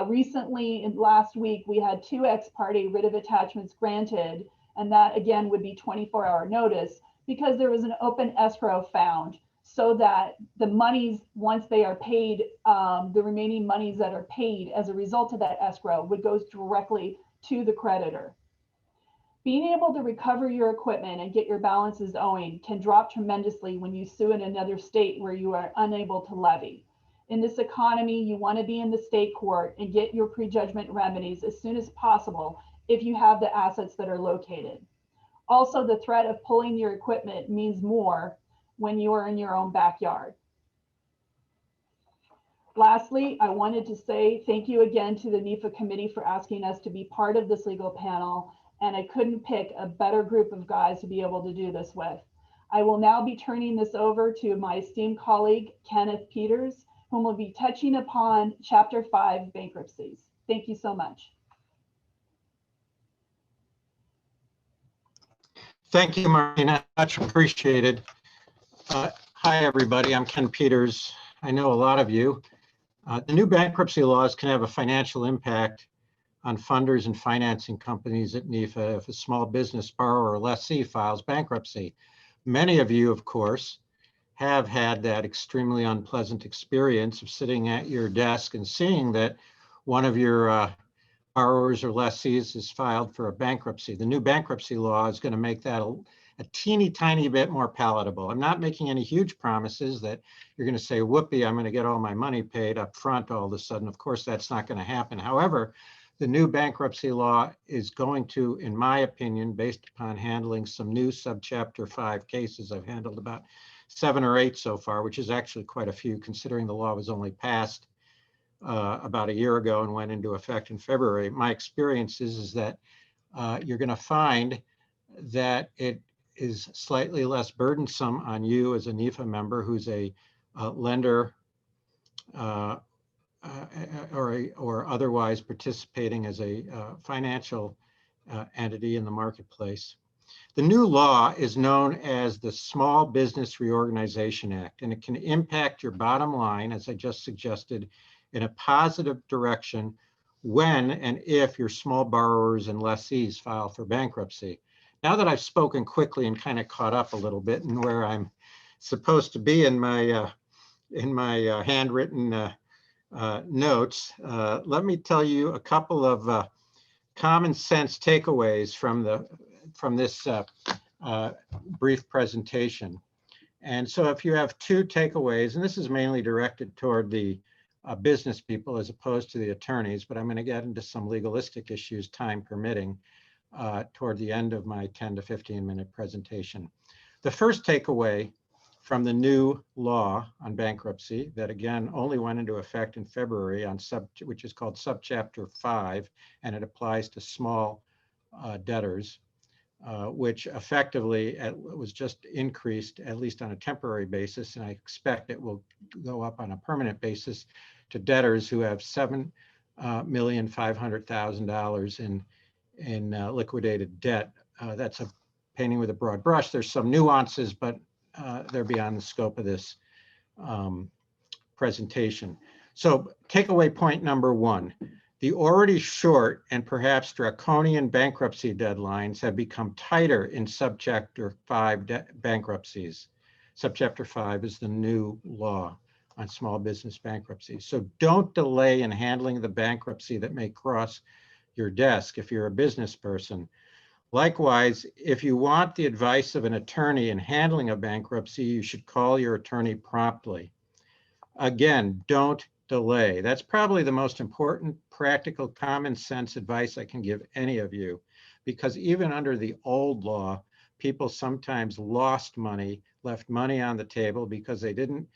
Recently, last week, we had 2 ex parte writ of attachments granted, and that again would be 24-hour notice because there was an open escrow found so that the monies, once they are paid, the remaining monies that are paid as a result of that escrow would go directly to the creditor. Being able to recover your equipment and get your balances owing can drop tremendously when you sue in another state where you are unable to levy. In this economy, you want to be in the state court and get your prejudgment remedies as soon as possible if you have the assets that are located. Also, the threat of pulling your equipment means more when you are in your own backyard. Lastly, I wanted to say thank you again to the NEFA committee for asking us to be part of this legal panel, and I couldn't pick a better group of guys to be able to do this with. I will now be turning this over to my esteemed colleague, Kenneth Peters, whom will be touching upon Chapter 5 bankruptcies. Thank you so much. Thank you, Martina. Much appreciated. Hi, everybody. I'm Ken Peters. I know a lot of you. The new bankruptcy laws can have a financial impact on funders and financing companies at NEFA if a small business borrower or lessee files bankruptcy. Many of you, of course, have had that extremely unpleasant experience of sitting at your desk and seeing that one of your borrowers or lessees is filed for a bankruptcy. The new bankruptcy law is going to make that a teeny tiny bit more palatable. I'm not making any huge promises that you're going to say, whoopee, I'm going to get all my money paid up front all of a sudden. Of course, that's not going to happen. However, the new bankruptcy law is going to, in my opinion, based upon handling some new subchapter 5 cases, I've handled about 7 or 8 so far, which is actually quite a few considering the law was only passed about a year ago and went into effect in February. My experience is that you're going to find that it is slightly less burdensome on you as a NEFA member who's a lender or otherwise participating as a financial entity in the marketplace. The new law is known as the Small Business Reorganization Act, and it can impact your bottom line, as I just suggested, in a positive direction when and if your small borrowers and lessees file for bankruptcy. Now that I've spoken quickly and kind of caught up a little bit and where I'm supposed to be in my handwritten notes, let me tell you a couple of common sense takeaways from this brief presentation. And so if you have 2 takeaways, and this is mainly directed toward the business people as opposed to the attorneys, but I'm going to get into some legalistic issues, time permitting, toward the end of my 10 to 15 minute presentation. The first takeaway from the new law on bankruptcy that again only went into effect in February on which is called subchapter 5, and it applies to small debtors, which effectively was just increased, at least on a temporary basis, and I expect it will go up on a permanent basis to debtors who have $7,500,000 in liquidated debt. That's a painting with a broad brush. There's some nuances, but they're beyond the scope of this presentation. So takeaway point number 1, the already short and perhaps draconian bankruptcy deadlines have become tighter in subchapter 5 bankruptcies. Subchapter 5 is the new law on small business bankruptcy. So don't delay in handling the bankruptcy that may cross your desk if you're a business person. Likewise, if you want the advice of an attorney in handling a bankruptcy, you should call your attorney promptly. Again, don't delay. That's probably the most important practical common sense advice I can give any of you, because even under the old law, people sometimes lost money, left money on the table because they didn't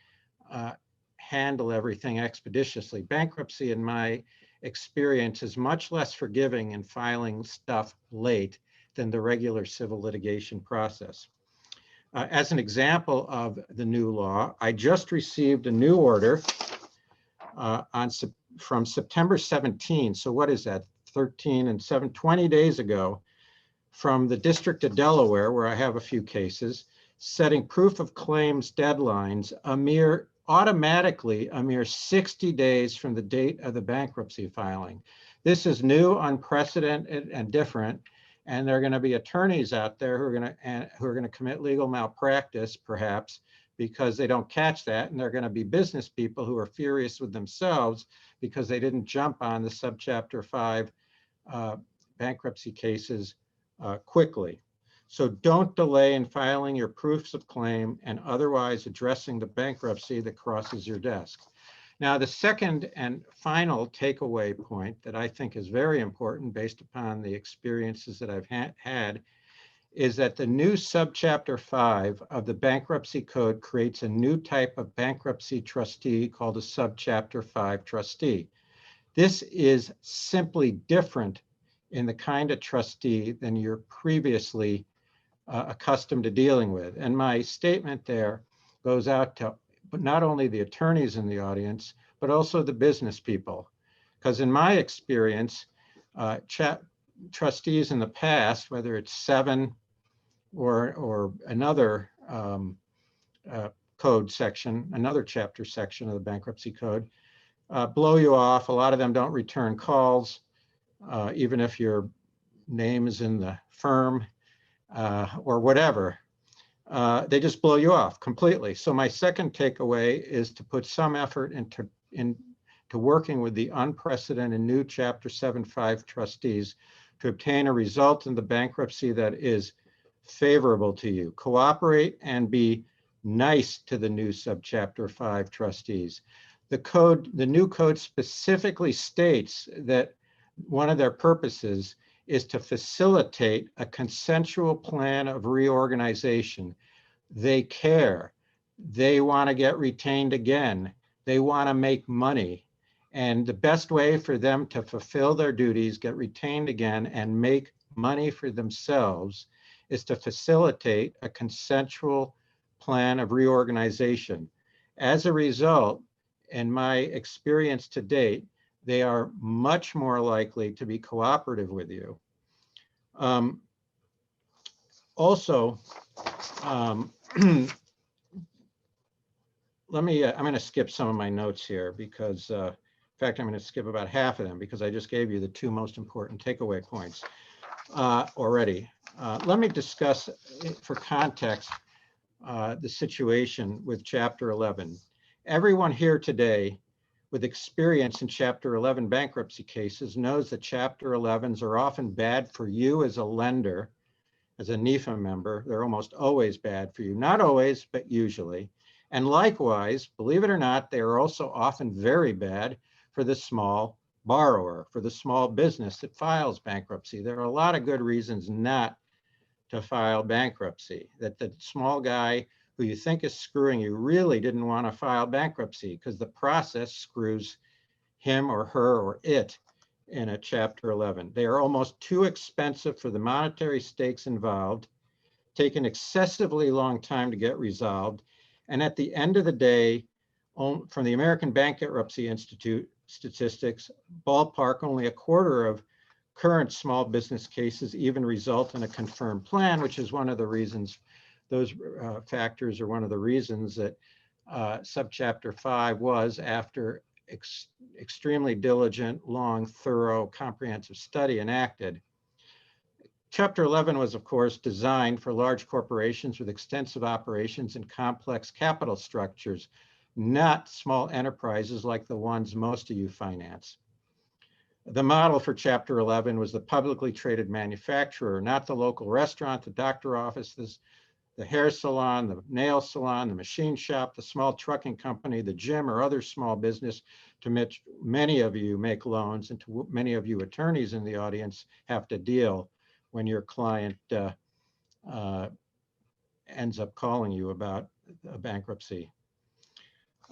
handle everything expeditiously. Bankruptcy, in my experience, is much less forgiving in filing stuff late than the regular civil litigation process. As an example of the new law, I just received a new order from September 17. So what is that? 13 and 7, 20 days ago, from the District of Delaware, where I have a few cases, setting proof of claims deadlines automatically a mere 60 days from the date of the bankruptcy filing. This is new, unprecedented, and different. And there are going to be attorneys out there who are going to commit legal malpractice, perhaps, because they don't catch that. And they're going to be business people who are furious with themselves because they didn't jump on the subchapter 5 bankruptcy cases quickly. So don't delay in filing your proofs of claim and otherwise addressing the bankruptcy that crosses your desk. Now, the second and final takeaway point that I think is very important based upon the experiences that I've had is that the new subchapter 5 of the Bankruptcy Code creates a new type of bankruptcy trustee called a subchapter 5 trustee. This is simply different in the kind of trustee than you're previously accustomed to dealing with. And my statement there goes out to not only the attorneys in the audience, but also the business people. Because in my experience, trustees in the past, whether it's 7 or another code section, another chapter section of the bankruptcy code, blow you off. A lot of them don't return calls, even if your name is in the firm or whatever. they just blow you off completely. So my second takeaway is to put some effort into working with the unprecedented new Chapter 7-5 trustees to obtain a result in the bankruptcy that is favorable to you. Cooperate and be nice to the new Subchapter 5 trustees. The new code specifically states that one of their purposes is to facilitate a consensual plan of reorganization. They care. They want to get retained again. They want to make money. And the best way for them to fulfill their duties, get retained again, and make money for themselves is to facilitate a consensual plan of reorganization. As a result, in my experience to date, they are much more likely to be cooperative with you. Also, I'm going to skip some of my notes here because, in fact, I'm going to skip about half of them because I just gave you the two most important takeaway points already. Let me discuss, for context, the situation with Chapter 11. Everyone here today with experience in Chapter 11 bankruptcy cases knows that Chapter 11s are often bad for you as a lender, as a NEFA member. They're almost always bad for you. Not always, but usually. And likewise, believe it or not, they are also often very bad for the small borrower, for the small business that files bankruptcy. There are a lot of good reasons not to file bankruptcy, that the small guy who you think is screwing you really didn't want to file bankruptcy because the process screws him or her or it in a Chapter 11. They are almost too expensive for the monetary stakes involved, take an excessively long time to get resolved, and at the end of the day, from the American Bankruptcy Institute statistics, ballpark, only a quarter of current small business cases even result in a confirmed plan, which is one of the reasons, those factors are one of the reasons that Subchapter 5 was, after extremely diligent, long, thorough, comprehensive study, enacted. Chapter 11 was, of course, designed for large corporations with extensive operations and complex capital structures, not small enterprises like the ones most of you finance. The model for Chapter 11 was the publicly traded manufacturer, not the local restaurant, the doctor offices, the hair salon, the nail salon, the machine shop, the small trucking company, the gym, or other small business to which many of you make loans and to many of you attorneys in the audience have to deal when your client ends up calling you about a bankruptcy.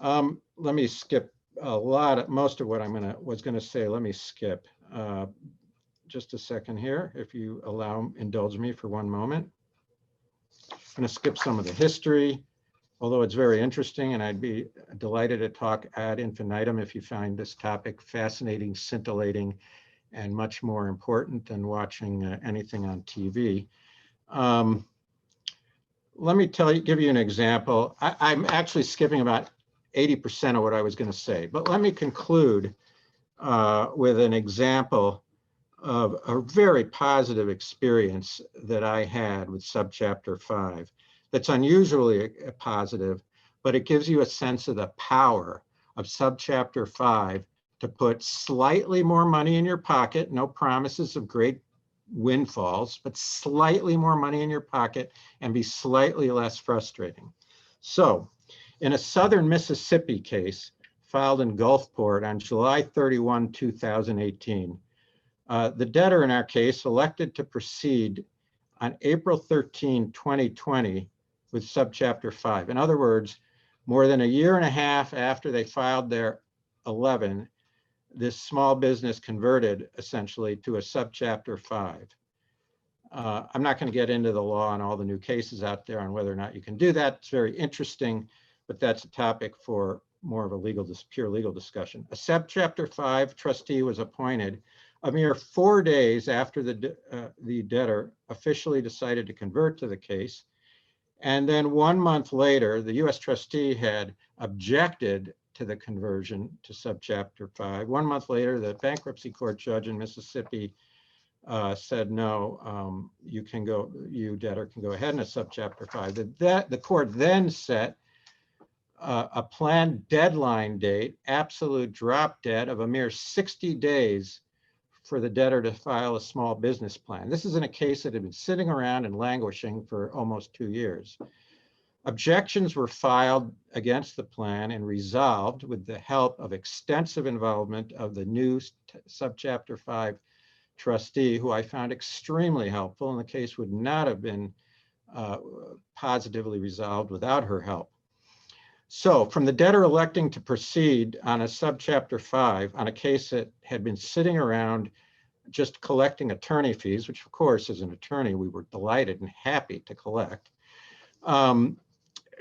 Let me skip most of what was gonna say. Let me skip just a second here, if you indulge me for one moment. I'm going to skip some of the history, although it's very interesting, and I'd be delighted to talk ad infinitum if you find this topic fascinating, scintillating, and much more important than watching anything on TV. Let me give you an example. I'm actually skipping about 80% of what I was going to say, but let me conclude with an example of a very positive experience that I had with Subchapter 5. That's unusually positive, but it gives you a sense of the power of Subchapter 5 to put slightly more money in your pocket, no promises of great windfalls, but slightly more money in your pocket and be slightly less frustrating. So, in a Southern Mississippi case filed in Gulfport on July 31, 2018, the debtor in our case elected to proceed on April 13, 2020 with Subchapter 5. In other words, more than a year and a half after they filed their 11, this small business converted essentially to a Subchapter 5. I'm not going to get into the law and all the new cases out there on whether or not you can do that. It's very interesting, but that's a topic for more of a pure legal discussion. A Subchapter 5 trustee was appointed a mere 4 days after the debtor officially decided to convert to the case. And then 1 month later, the U.S. trustee had objected to the conversion to Subchapter 5. 1 month later, the bankruptcy court judge in Mississippi said, no, you debtor can go ahead in a subchapter 5. The court then set a planned deadline date, absolute drop dead of a mere 60 days for the debtor to file a small business plan. This is in a case that had been sitting around and languishing for almost 2 years. Objections were filed against the plan and resolved with the help of extensive involvement of the new subchapter 5 trustee, who I found extremely helpful, and the case would not have been positively resolved without her help. So from the debtor electing to proceed on a subchapter 5 on a case that had been sitting around just collecting attorney fees, which of course as an attorney we were delighted and happy to collect,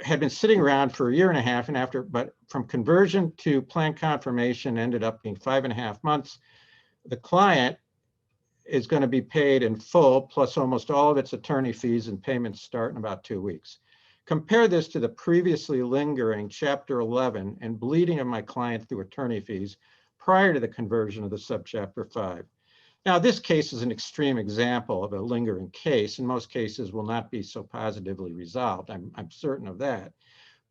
had been sitting around for 1.5 years, and but from conversion to plan confirmation ended up being 5.5 months. The client is going to be paid in full plus almost all of its attorney fees, and payments start in about 2 weeks. Compare this to the previously lingering Chapter 11 and bleeding of my client through attorney fees prior to the conversion of the subchapter 5. Now, this case is an extreme example of a lingering case. In most cases will not be so positively resolved. I'm certain of that.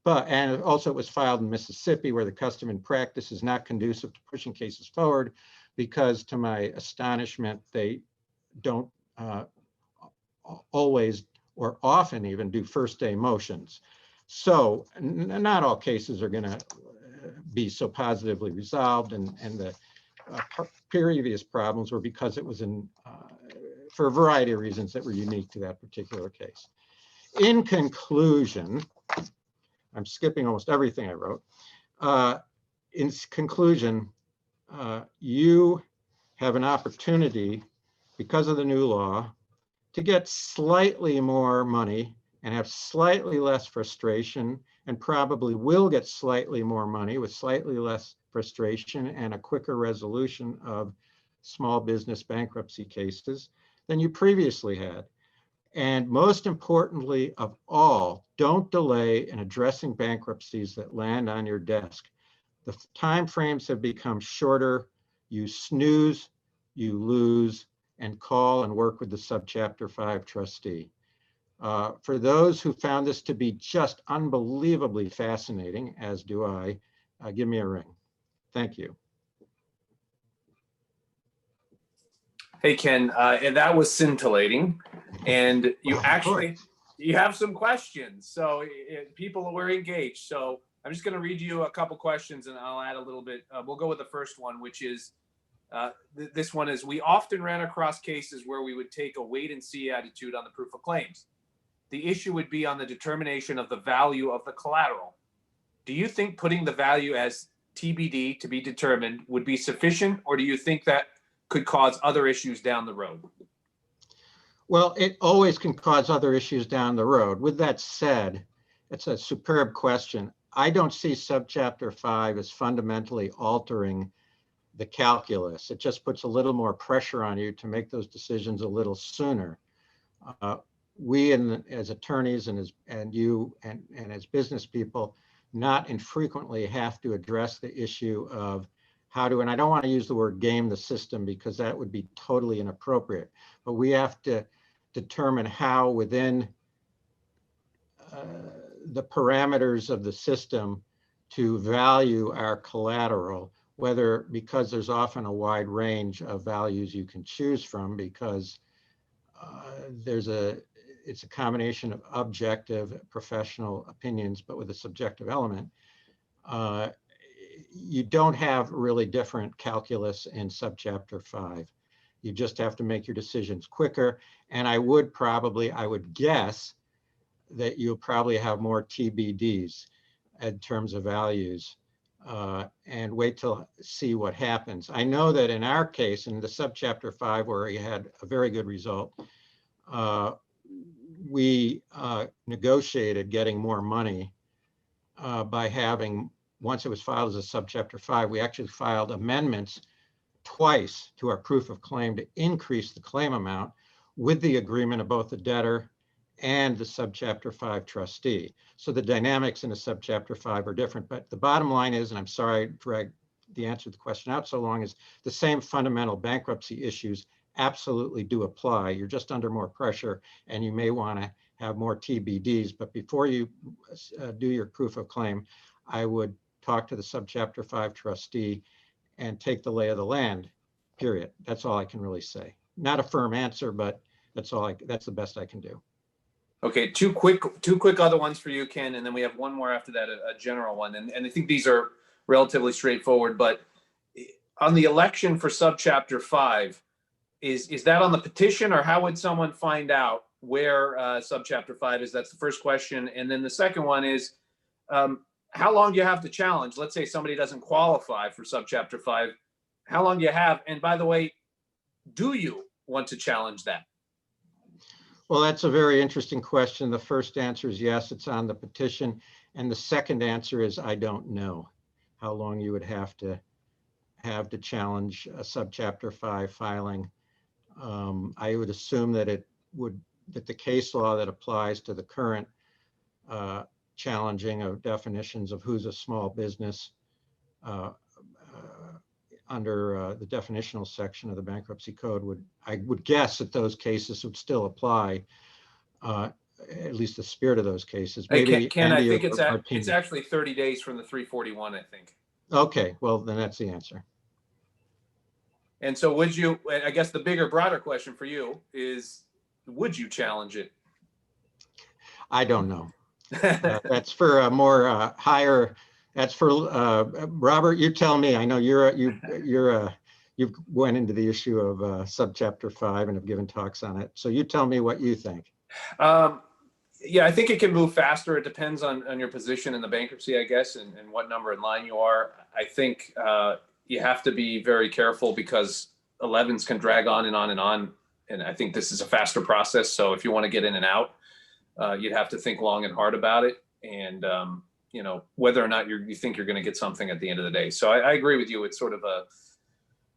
And also it was filed in Mississippi, where the custom and practice is not conducive to pushing cases forward, because to my astonishment, they don't always or often even do first day motions. So not all cases are going to be so positively resolved, and the previous problems were because it was for a variety of reasons that were unique to that particular case. In conclusion, I'm skipping almost everything I wrote. In conclusion, you have an opportunity, because of the new law, to get slightly more money and have slightly less frustration, and probably will get slightly more money with slightly less frustration and a quicker resolution of small business bankruptcy cases than you previously had. And most importantly of all, don't delay in addressing bankruptcies that land on your desk. The time frames have become shorter. You snooze, you lose, and call and work with the subchapter 5 trustee. For those who found this to be just unbelievably fascinating, as do I, give me a ring. Thank you. Hey, Ken, and that was scintillating. And you have some questions. So people were engaged. So I'm just going to read you a couple questions and I'll add a little bit. We'll go with the first one, which is, this one is, we often ran across cases where we would take a wait and see attitude on the proof of claims. The issue would be on the determination of the value of the collateral. Do you think putting the value as TBD, to be determined, would be sufficient, or do you think that could cause other issues down the road? Well, it always can cause other issues down the road. With that said, it's a superb question. I don't see subchapter 5 as fundamentally altering the calculus. It just puts a little more pressure on you to make those decisions a little sooner. We, as attorneys and as business people, not infrequently have to address the issue of how to, and I don't want to use the word game the system because that would be totally inappropriate, but we have to determine how within the parameters of the system to value our collateral, whether, because there's often a wide range of values you can choose from, because it's a combination of objective professional opinions, but with a subjective element. You don't have really different calculus in subchapter 5. You just have to make your decisions quicker. And I would guess that you'll probably have more TBDs in terms of values, and wait till see what happens. I know that in our case, in the subchapter 5, where we had a very good result, we negotiated getting more money by having, once it was filed as a subchapter 5, we actually filed amendments twice to our proof of claim to increase the claim amount with the agreement of both the debtor and the subchapter 5 trustee. So the dynamics in the subchapter 5 are different, but the bottom line is, and I'm sorry I dragged the answer to the question out so long, is the same fundamental bankruptcy issues absolutely do apply. You're just under more pressure and you may want to have more TBDs. But before you do your proof of claim, I would talk to the subchapter 5 trustee and take the lay of the land, period. That's all I can really say. Not a firm answer, but that's the best I can do. Okay, two quick other ones for you, Ken, and then we have one more after that, a general one. And I think these are relatively straightforward, but on the election for subchapter 5, is that on the petition, or how would someone find out where subchapter 5 is? That's the first question. And then the second one is, how long do you have to challenge? Let's say somebody doesn't qualify for subchapter 5. How long do you have? And by the way, do you want to challenge that? Well, that's a very interesting question. The first answer is yes, it's on the petition. And the second answer is I don't know how long you would have to challenge a subchapter 5 filing. I would assume that that the case law that applies to the current challenging of definitions of who's a small business under the definitional section of the bankruptcy code I would guess that those cases would still apply, at least the spirit of those cases. Maybe Ken, I Andy think or Martina. it's actually 30 days from the 341, I think. Okay, well, then that's the answer. And so I guess the bigger, broader question for you is, would you challenge it? I don't know. That's for a more higher, that's for Robert, you tell me. I know you've went into the issue of subchapter 5 and have given talks on it. So you tell me what you think. Yeah, I think it can move faster. It depends on your position in the bankruptcy, I guess, and what number in line you are. I think you have to be very careful because 11s can drag on and on and on. And I think this is a faster process. So if you want to get in and out, you'd have to think long and hard about it. And, whether or not you think you're going to get something at the end of the day. So I agree with you. It's sort of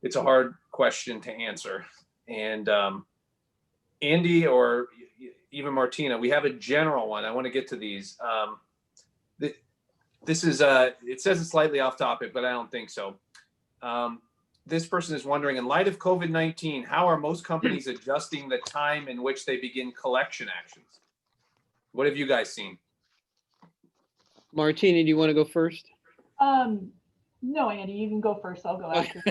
it's a hard question to answer. And Andy or even Martina, we have a general one. I want to get to these. This is, it says it's slightly off topic, but I don't think so. This person is wondering, in light of COVID-19, how are most companies adjusting the time in which they begin collection actions? What have you guys seen? Martina, do you want to go first? No, Andy, you can go first. I'll go after.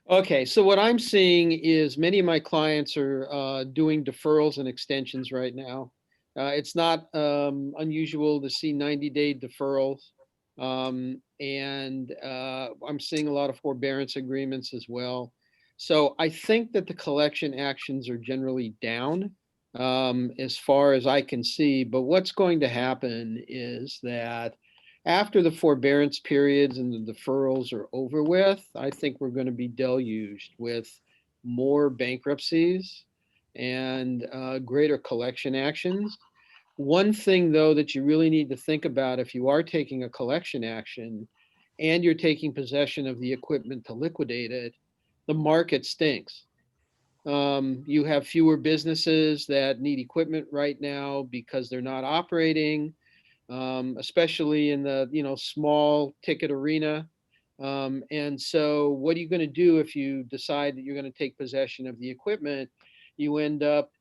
Okay, so what I'm seeing is many of my clients are doing deferrals and extensions right now. It's not unusual to see 90-day deferrals. And I'm seeing a lot of forbearance agreements as well. So I think that the collection actions are generally down as far as I can see. But what's going to happen is that after the forbearance periods and the deferrals are over with, I think we're going to be deluged with more bankruptcies and greater collection actions. One thing, though, that you really need to think about if you are taking a collection action and you're taking possession of the equipment to liquidate it, the market stinks. You have fewer businesses that need equipment right now because they're not operating, especially in the small ticket arena. And so what are you going to do if you decide that you're going to take possession of the equipment? You end up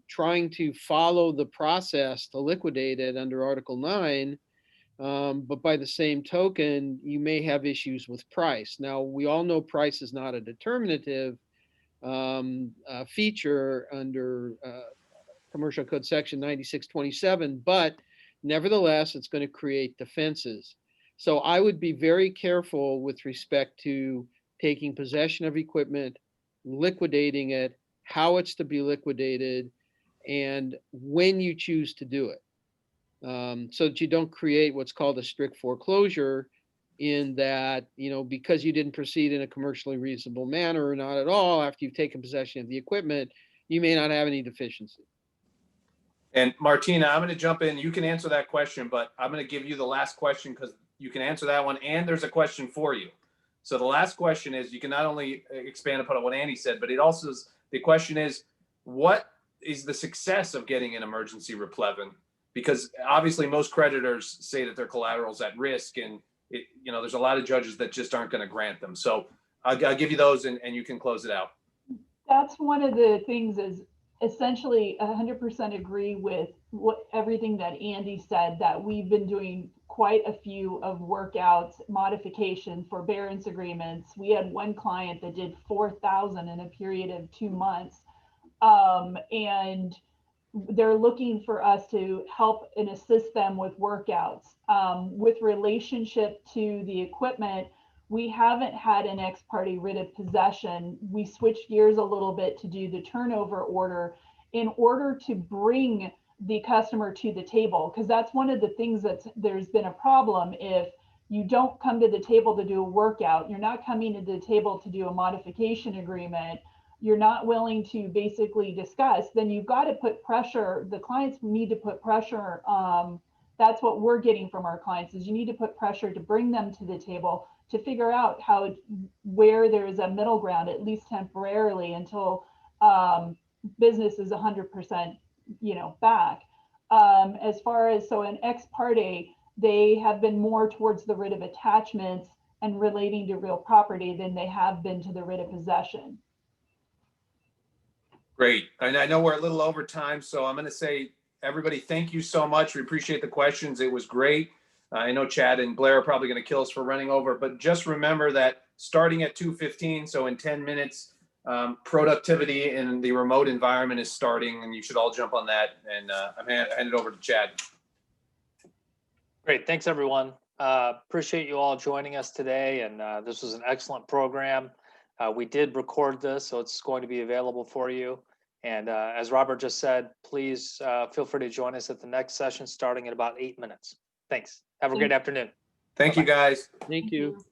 trying to follow the process to liquidate it under Article 9. But by the same token, you may have issues with price. Now, we all know price is not a determinative feature under Commercial Code Section 9627, but nevertheless, it's going to create defenses. So I would be very careful with respect to taking possession of equipment, liquidating it, how it's to be liquidated, and when you choose to do it, so that you don't create what's called a strict foreclosure in that, because you didn't proceed in a commercially reasonable manner or not at all after you've taken possession of the equipment, you may not have any deficiency. And Martina, I'm going to jump in. You can answer that question, but I'm going to give you the last question because you can answer that one and there's a question for you. So the last question is, you can not only expand upon what Andy said, but it also is, the question is, what is the success of getting an emergency replevin? Because obviously most creditors say that their collateral's at risk, and there's a lot of judges that just aren't going to grant them. So I'll give you those and you can close it out. That's one of the things is essentially 100% agree with everything that Andy said, that we've been doing quite a few of workouts, modification, forbearance agreements. We had one client that did 4,000 in a period of 2 months. And they're looking for us to help and assist them with workouts. With relationship to the equipment, we haven't had an ex parte writ of possession. We switched gears a little bit to do the turnover order in order to bring the customer to the table, because that's one of the things there's been a problem. If you don't come to the table to do a workout, you're not coming to the table to do a modification agreement, you're not willing to basically discuss, then you've got to put pressure. The clients need to put pressure. That's what we're getting from our clients, is you need to put pressure to bring them to the table to figure out where there is a middle ground, at least temporarily, until business is 100%, back. As far as, so an ex parte, they have been more towards the writ of attachments and relating to real property than they have been to the writ of possession. Great. And I know we're a little over time, so I'm going to say, everybody, thank you so much. We appreciate the questions. It was great. I know Chad and Blair are probably going to kill us for running over, but just remember that starting at 2:15, so in 10 minutes, productivity in the remote environment is starting, and you should all jump on that. And I'm hand it over to Chad. Great. Thanks, everyone. Appreciate you all joining us today. And this was an excellent program. We did record this, so it's going to be available for you. And as Robert just said, please feel free to join us at the next session starting in about 8 minutes. Thanks. Have a great afternoon. Thank you, guys. Thank you.